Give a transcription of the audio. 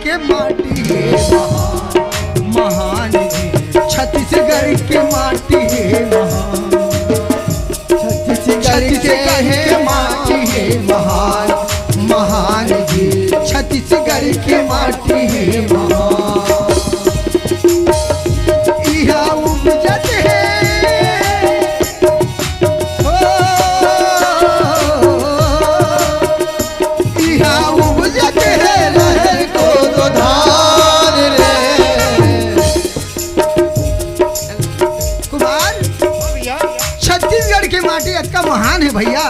के माटी है महान जी, छत्तीसगढ़ के माटी है महान, छत्तीसगढ़ के माटी है महान महान जी, छत्तीसगढ़ के माटी है महान। इहा उपजत है इहा उपजत है लहर को दो धार रे। कुमार छत्तीसगढ़ की माटी अक्का महान है भैया।